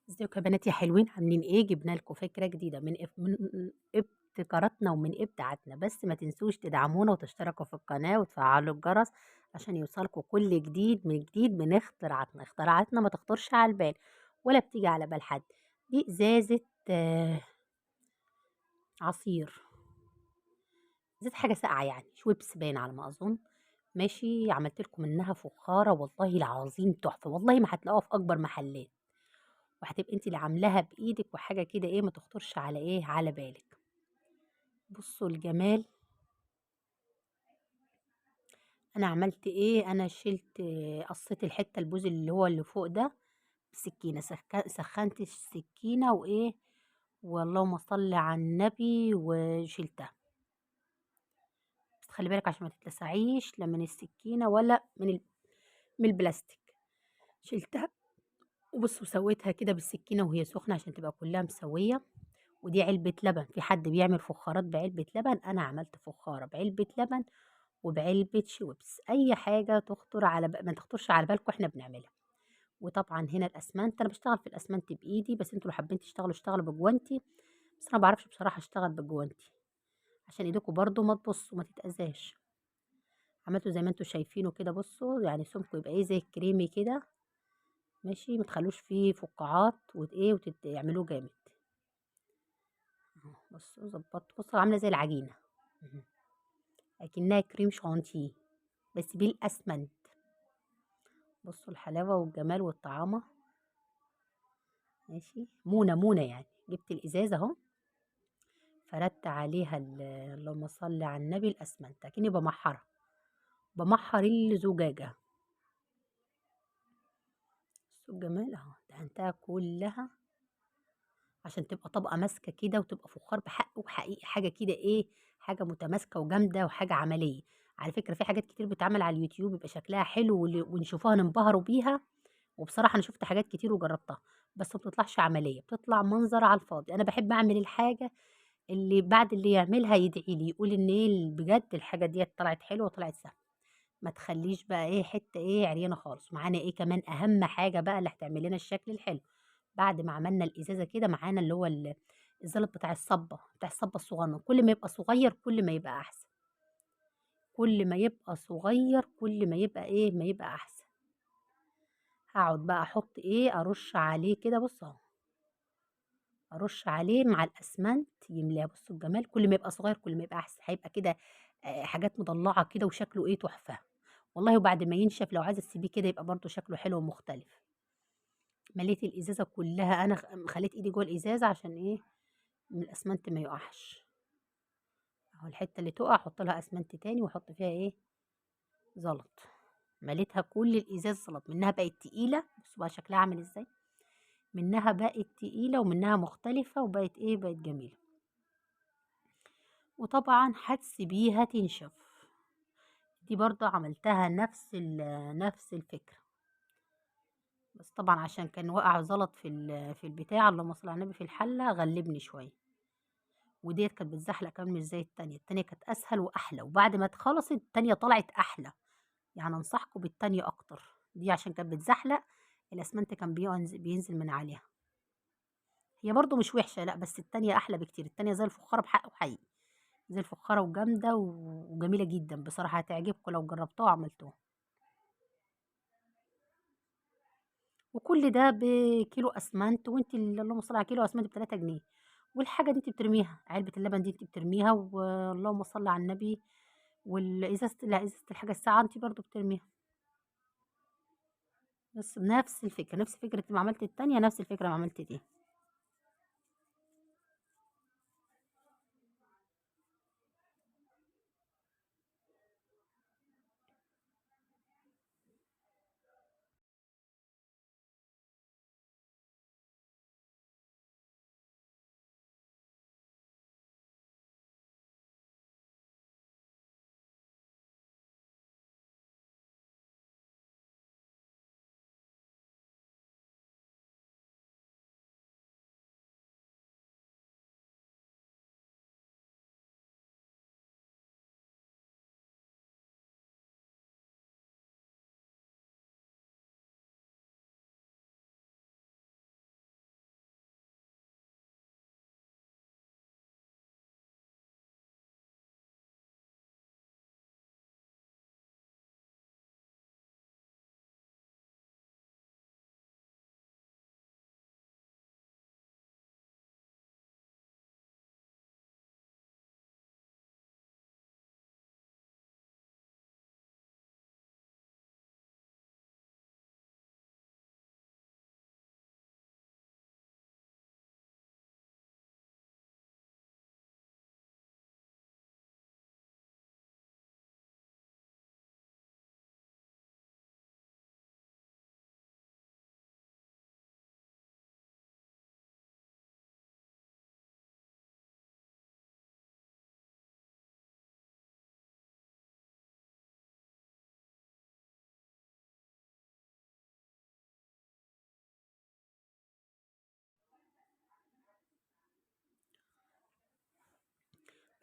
ازيكم يا بنات يا حلوين، عاملين ايه؟ جبنا لكم فكره جديده من ابتكاراتنا ومن ابداعاتنا. بس ما تنسوش تدعمونا وتشتركوا في القناه وتفعلوا الجرس عشان يوصلكم كل جديد من اختراعاتنا ما تخطرش على البال ولا بتيجي على بال حد. دي ازازه عصير، ازازه حاجه ساقعه يعني شويبس باين على ما اظن. ماشي، عملت لكم منها فخاره والله العظيم تحفه، والله ما هتلاقوها في اكبر محلات، وهتبقي انت اللي عاملاها بايدك وحاجه كده ايه ما تخطرش على ايه على بالك. بصوا الجمال. انا عملت ايه؟ انا شلت قصيت الحته البوز اللي هو اللي فوق ده بسكينه، سخنت السكينه وايه، واللهم صل على النبي، وشلتها. بس خلي بالك عشان ما تتلسعيش لا من السكينه ولا من البلاستيك. شلتها وبصوا سويتها كده بالسكينه وهي سخنه عشان تبقى كلها مسويه. ودي علبه لبن، في حد بيعمل فخارات بعلبه لبن، انا عملت فخاره بعلبه لبن وبعلبة شويبس. أي حاجة تخطر على ما تخطرش على بالكم إحنا بنعملها. وطبعا هنا الأسمنت، أنا بشتغل في الأسمنت بإيدي، بس انتوا لو حابين تشتغلوا اشتغلوا بجوانتي، بس أنا بعرفش بصراحة أشتغل بجوانتي عشان إيديكم برضو ما تبصوا ما تتأذاش. عملته زي ما انتوا شايفينه كده، بصوا يعني سمكه يبقى ايه زي الكريمي كده. ماشي، ما تخلوش فيه فقاعات وايه وتعملوه جامد اهو. بصوا ظبطت، بصوا عامله زي العجينه اهو. اكنها كريم شانتيه بس بالاسمنت. بصوا الحلاوه والجمال والطعامه. ماشي، مونة يعني، جبت الإزازة اهو، فردت عليها اللهم صل على النبي الأسمنت كأني بمحرها، بمحر الزجاجة. بصوا الجمال اهو، دهنتها كلها عشان تبقى طبقة ماسكة كده وتبقى فخار بحق وحقيقي، حاجة كده ايه، حاجة متماسكة وجامدة وحاجة عملية. على فكرة في حاجات كتير بتتعمل على اليوتيوب يبقى شكلها حلو ونشوفها ننبهروا بيها، وبصراحة أنا شفت حاجات كتير وجربتها بس ما بتطلعش عملية، بتطلع منظر على الفاضي. أنا بحب أعمل الحاجة اللي بعد اللي يعملها يدعي لي يقول ان ايه بجد الحاجه ديت طلعت حلوه وطلعت سهله. ما تخليش بقى ايه حته ايه عريانه خالص. معانا ايه كمان اهم حاجه بقى اللي هتعمل لنا الشكل الحلو بعد ما عملنا الازازه كده؟ معانا اللي هو الزلط بتاع الصبه الصغنن. كل ما يبقى صغير كل ما يبقى احسن، كل ما يبقى صغير كل ما يبقى ايه ما يبقى احسن. هقعد بقى احط ايه، ارش عليه كده، بص اهو، ارش عليه مع الاسمنت يملاه. بصوا الجمال، كل ما يبقى صغير كل ما يبقى احسن، هيبقى كده حاجات مضلعه كده وشكله ايه تحفه والله. وبعد ما ينشف لو عايزه تسيبيه كده يبقى برضو شكله حلو ومختلف. مليت الازازه كلها، انا خليت ايدي جوه الازازه عشان ايه من الاسمنت ما يقعش. اهو الحته اللي تقع احط لها اسمنت تاني واحط فيها ايه زلط. مليتها كل الازاز زلط، منها بقت تقيله، بصوا بقى شكلها عامل ازاي، منها بقت تقيله ومنها مختلفه وبقت ايه بقت جميله. وطبعا هتسيبيها تنشف. دي برضه عملتها نفس الفكرة، بس طبعا عشان كان وقع زلط في البتاع، اللهم صل على النبي، في الحلة غلبني شوية. وديت كانت بتزحلق كمان مش زي التانية كانت أسهل وأحلى، وبعد ما اتخلصت التانية طلعت أحلى. يعني أنصحكم بالتانية أكتر، دي عشان كانت بتزحلق الأسمنت كان بينزل من عليها. هي برضه مش وحشة لا، بس التانية أحلى بكتير، التانية زي الفخارة بحق وحقيقي، زي الفخارة وجامدة وجميلة جدا بصراحة، هتعجبكم لو جربتوها وعملتوها. وكل ده بكيلو اسمنت، وانت اللهم صل على كيلو اسمنت ب 3 جنيه. والحاجه دي انت بترميها، علبه اللبن دي انت بترميها، واللهم صل على النبي. والازازه لا ازازه الحاجه الساعه انت برضو بترميها. بس نفس الفكره، نفس فكره ما عملت التانية، نفس الفكره ما عملت دي.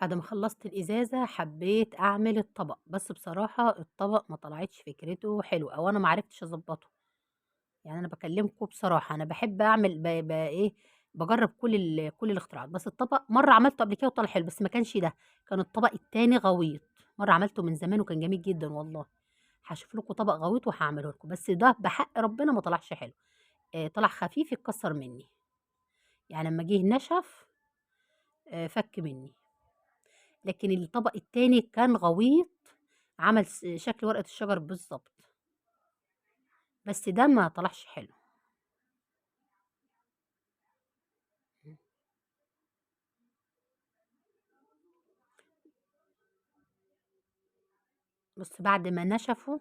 بعد ما خلّصت الإزازة حبيت أعمل الطبق، بس بصراحة الطبق ما طلعتش فكرته حلوة أو أنا ما عرفتش أضبّطه. يعني أنا باكلّمكم بصراحة، أنا باحب أعمل إيه، باجرّب كل الاختراعات، بس الطبق مرّة عملته قبل كده وطلع حلو، بس ما كانش ده، كان الطبق التاني غويط، مرّة عملته من زمان وكان جميل جدًا والله، هاشوف لكم طبق غويط وهاعمله لكم، بس ده بحق ربنا ما طلعش حلو، طلع خفيف اتكسّر منّي، يعني أمّا جه نشف فَك منّي، لكن الطبق التاني كان غويط، عمل شكل ورقة الشجر بالضبط، بس ده ما طلعش حلو. بُص بعد ما نشفوا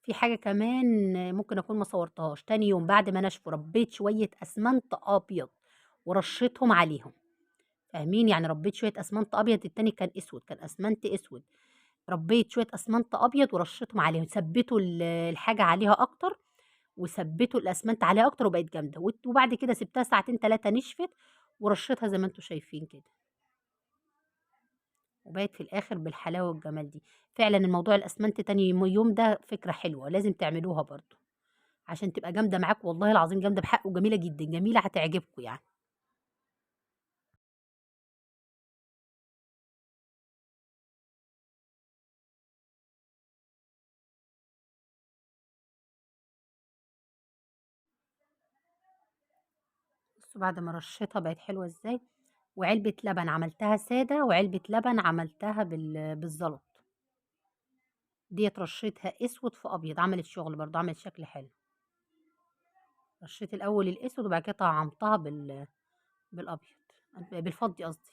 في حاجة كمان ممكن أكون ما صورتهاش، تاني يوم بعد ما نشفوا ربيت شوية أسمنت أبيض ورشيتهم عليهم، فاهمين؟ يعني ربيت شوية أسمنت أبيض التاني كان أسود، كان أسمنت أسود، ربيت شوية أسمنت أبيض ورشيتهم عليهم، ثبّتوا الحاجة عليها أكتر، وثبّتوا الأسمنت عليها أكتر وبقت جامدة، وبعد كده سِبتها ساعتين 3 نشفت، ورشيتها زي ما أنتم شايفين كده. وبقت في الآخر بالحلاوة والجمال دي. فعلًا الموضوع الأسمنت تاني يوم ده فكرة حلوة، لازم تعملوها برضه، عشان تبقى جامدة معاكم والله العظيم جامدة بحق وجميلة جدًا، جميلة هتعجبكم يعني. بُصّوا بعد ما رشيتها بقت حلوة إزاي، وعلبة لبن عملتها سادة، وعلبة لبن عملتها بالزلط، ديّة رشيتها أسود في أبيض، عملت شغل برضه، عملت شكل حلو. رشيت الأول الأسود وبعد كده طعّمتها بالأبيض، بالفضي قصدي.